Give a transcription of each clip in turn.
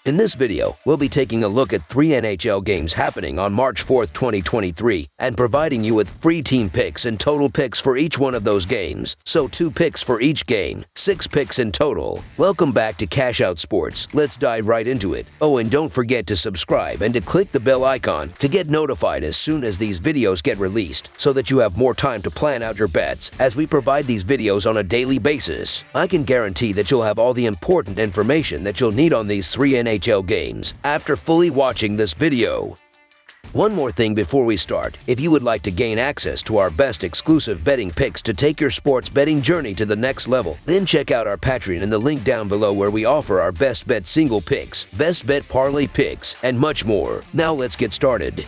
In this video, we'll be taking a look at 3 NHL games happening on March 4th, 2023, and providing you with free team picks and total picks for each one of those games. So 2 picks for each game, 6 picks in total. Welcome back to Cash Out Sports. Let's dive right into it. Oh, and don't forget to subscribe and to click the bell icon to get notified as soon as these videos get released, so that you have more time to plan out your bets as we provide these videos on a daily basis. I can guarantee that you'll have all the important information that you'll need on these 3 NHL games after fully watching this video. One more thing before we start. If you would like to gain access to our best exclusive betting picks to take your sports betting journey to the next level, then check out our Patreon in the link down below, where we offer our best bet single picks, best bet parlay picks, and much more. Now let's get started.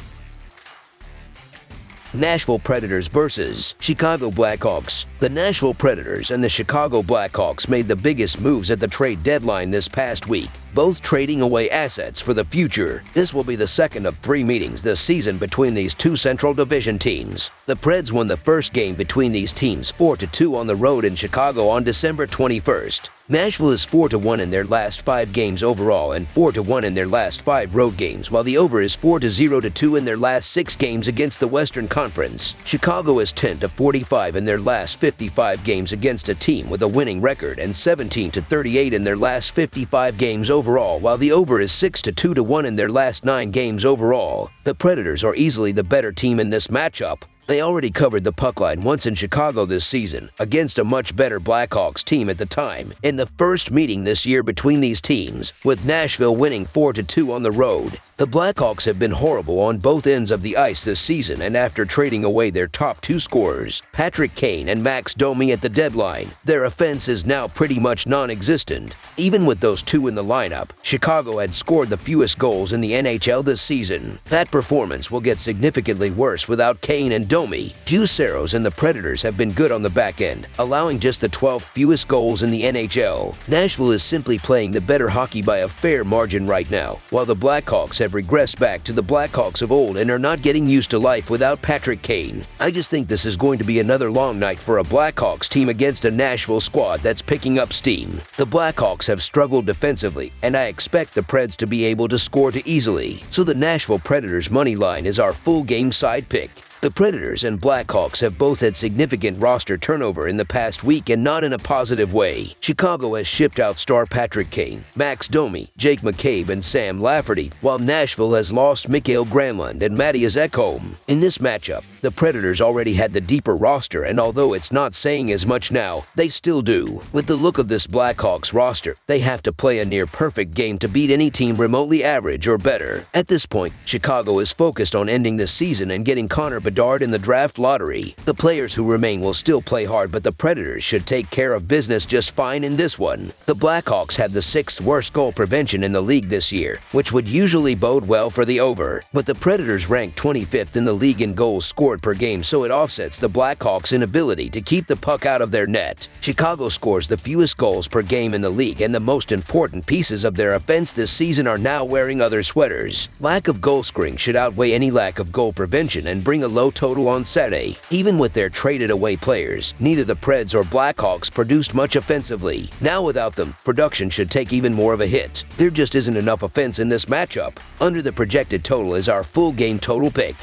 Nashville Predators versus Chicago Blackhawks. The Nashville Predators and the Chicago Blackhawks made the biggest moves at the trade deadline this past week, both trading away assets for the future. This will be the second of 3 meetings this season between these 2 Central Division teams. The Preds won the first game between these teams 4-2 on the road in Chicago on December 21st. Nashville is 4-1 in their last 5 games overall and 4-1 in their last 5 road games, while the over is 4-0-2 in their last 6 games against the Western Conference. Chicago is 10-45 in their last 55 games against a team with a winning record, and 17-38 in their last 55 games overall, while the over is 6-2-1 in their last 9 games overall. The Predators are easily the better team in this matchup. They already covered the puck line once in Chicago this season against a much better Blackhawks team at the time in the first meeting this year between these teams, with Nashville winning 4-2 on the road. The Blackhawks have been horrible on both ends of the ice this season, and after trading away their top 2 scorers, Patrick Kane and Max Domi, at the deadline, their offense is now pretty much non-existent. Even with those 2 in the lineup, Chicago had scored the fewest goals in the NHL this season. That performance will get significantly worse without Kane and Domi. Juiceros and the Predators have been good on the back end, allowing just the 12th fewest goals in the NHL. Nashville is simply playing the better hockey by a fair margin right now, while the Blackhawks have regressed back to the Blackhawks of old and are not getting used to life without Patrick Kane. I just think this is going to be another long night for a Blackhawks team against a Nashville squad that's picking up steam. The Blackhawks have struggled defensively, and I expect the Preds to be able to score too easily. So the Nashville Predators money line is our full game side pick. The Predators and Blackhawks have both had significant roster turnover in the past week, and not in a positive way. Chicago has shipped out star Patrick Kane, Max Domi, Jake McCabe, and Sam Lafferty, while Nashville has lost Mikael Granlund and Mattias Ekholm. In this matchup, the Predators already had the deeper roster, and although it's not saying as much now, they still do. With the look of this Blackhawks roster, they have to play a near-perfect game to beat any team remotely average or better. At this point, Chicago is focused on ending the season and getting Connor Bedard in the draft lottery. The players who remain will still play hard, but the Predators should take care of business just fine in this one. The Blackhawks have the 6th worst goal prevention in the league this year, which would usually bode well for the over. But the Predators rank 25th in the league in goals scored per game, so it offsets the Blackhawks' inability to keep the puck out of their net. Chicago scores the fewest goals per game in the league, and the most important pieces of their offense this season are now wearing other sweaters. Lack of goal scoring should outweigh any lack of goal prevention and bring a low total on Saturday. Even with their traded away players, neither the Preds or Blackhawks produced much offensively. Now without them, production should take even more of a hit. There just isn't enough offense in this matchup. Under the projected total is our full game total pick.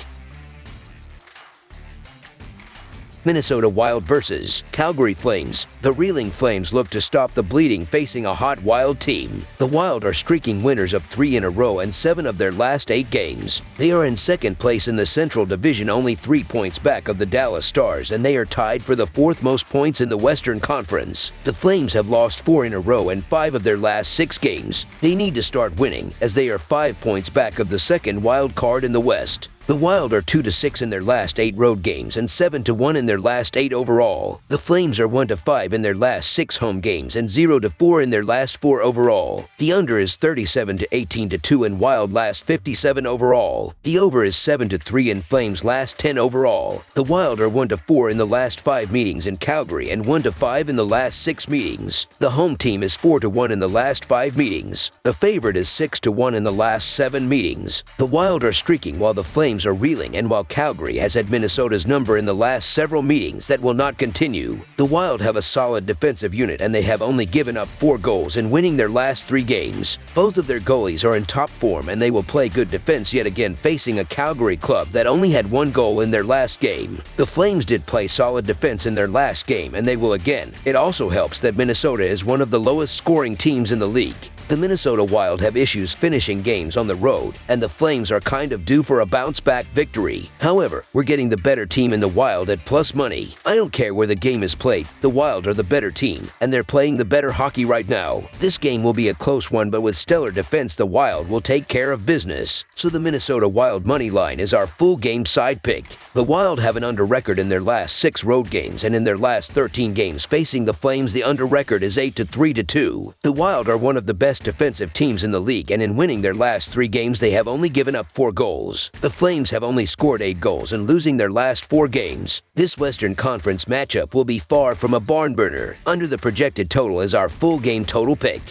Minnesota Wild versus Calgary Flames. The reeling Flames look to stop the bleeding, facing a hot Wild team. The Wild are streaking winners of 3 in a row and 7 of their last 8 games. They are in second place in the Central Division, only 3 points back of the Dallas Stars, and they are tied for the 4th most points in the Western Conference. The Flames have lost 4 in a row and 5 of their last 6 games. They need to start winning, as they are 5 points back of the second wild card in the West. The Wild are 2-6 in their last 8 road games and 7-1 in their last 8 overall. The Flames are 1-5 in their last 6 home games and 0-4 in their last 4 overall. The under is 37-18-2 in Wild last 57 overall. The over is 7-3 in Flames last 10 overall. The Wild are 1-4 in the last 5 meetings in Calgary and 1-5 in the last 6 meetings. The home team is 4-1 in the last 5 meetings. The favorite is 6-1 in the last 7 meetings. The Wild are streaking while the Flames Flames are reeling, and while Calgary has had Minnesota's number in the last several meetings, that will not continue. The Wild have a solid defensive unit, and they have only given up 4 goals in winning their last 3 games. Both of their goalies are in top form, and they will play good defense yet again, facing a Calgary club that only had 1 goal in their last game. The Flames did play solid defense in their last game, and they will again. It also helps that Minnesota is one of the lowest scoring teams in the league. The Minnesota Wild have issues finishing games on the road, and the Flames are kind of due for a bounce-back victory. However, we're getting the better team in the Wild at plus money. I don't care where the game is played, the Wild are the better team, and they're playing the better hockey right now. This game will be a close one, but with stellar defense, the Wild will take care of business. So the Minnesota Wild money line is our full game side pick. The Wild have an under record in their last 6 road games, and in their last 13 games facing the Flames, the under record is 8-3-2. The Wild are one of the best defensive teams in the league, and in winning their last 3 games, they have only given up 4 goals. The Flames have only scored 8 goals in losing their last 4 games. This Western Conference matchup will be far from a barn burner. Under the projected total is our full game total pick.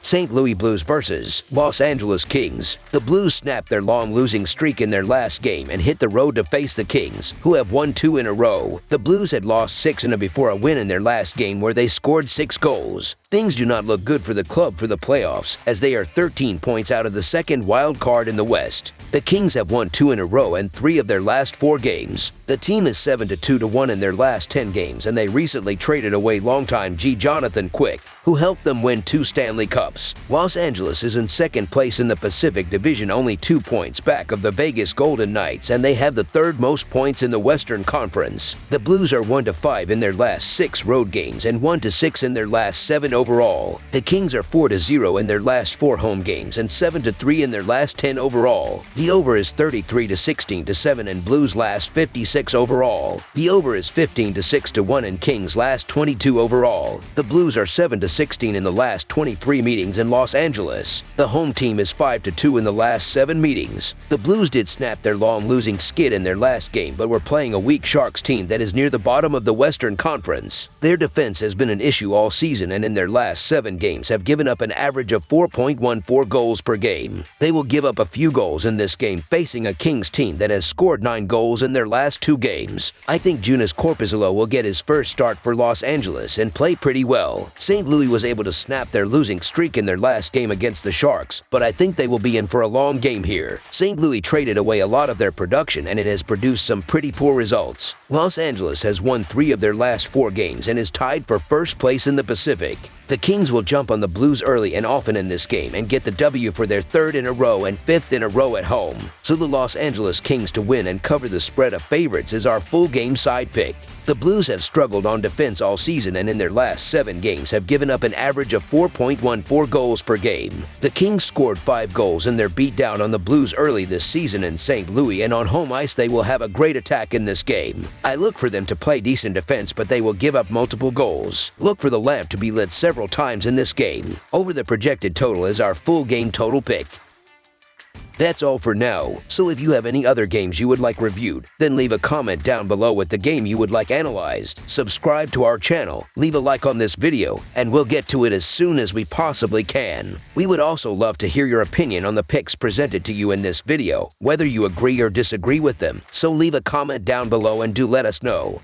St. Louis Blues versus Los Angeles Kings. The Blues snapped their long losing streak in their last game and hit the road to face the Kings, who have won 2 in a row. The Blues had lost 6 before a win in their last game where they scored 6 goals. Things do not look good for the club for the playoffs, as they are 13 points out of the second wild card in the West. The Kings have won 2 in a row and 3 of their last 4 games. The team is 7-2-1 in their last 10 games, and they recently traded away longtime G. Jonathan Quick, who helped them win 2 Stanley Cups. Los Angeles is in second place in the Pacific Division, only 2 points back of the Vegas Golden Knights, and they have the 3rd most points in the Western Conference. The Blues are 1-5 in their last 6 road games and 1-6 in their last 7 overall. The Kings are 4-0 in their last 4 home games and 7-3 in their last 10 overall. The over is 33-16-7 and Blues last 56 overall. The over is 15-6-1 and Kings last 22 overall. The Blues are 7-16 in the last 23 meetings in Los Angeles. The home team is 5-2 in the last 7 meetings. The Blues did snap their long losing skid in their last game, but were playing a weak Sharks team that is near the bottom of the Western Conference. Their defense has been an issue all season, and in their last 7 games have given up an average of 4.14 goals per game. They will give up a few goals in this game, facing a Kings team that has scored 9 goals in their last 2 games. I think Joonas Korpisalo will get his first start for Los Angeles and play pretty well. St. Louis was able to snap their losing streak in their last game against the Sharks, but I think they will be in for a long game here. St. Louis traded away a lot of their production, and it has produced some pretty poor results. Los Angeles has won 3 of their last 4 games and is tied for first place in the Pacific. The Kings will jump on the Blues early and often in this game and get the W for their 3rd in a row and 5th in a row at home. So the Los Angeles Kings to win and cover the spread of favorites is our full game side pick. The Blues have struggled on defense all season, and in their last 7 games have given up an average of 4.14 goals per game. The Kings scored 5 goals in their beatdown on the Blues early this season in St. Louis, and on home ice they will have a great attack in this game. I look for them to play decent defense, but they will give up multiple goals. Look for the lamp to be lit several times in this game. Over the projected total is our full game total pick. That's all for now, so if you have any other games you would like reviewed, then leave a comment down below with the game you would like analyzed. Subscribe to our channel, leave a like on this video, and we'll get to it as soon as we possibly can. We would also love to hear your opinion on the picks presented to you in this video, whether you agree or disagree with them, so leave a comment down below and do let us know.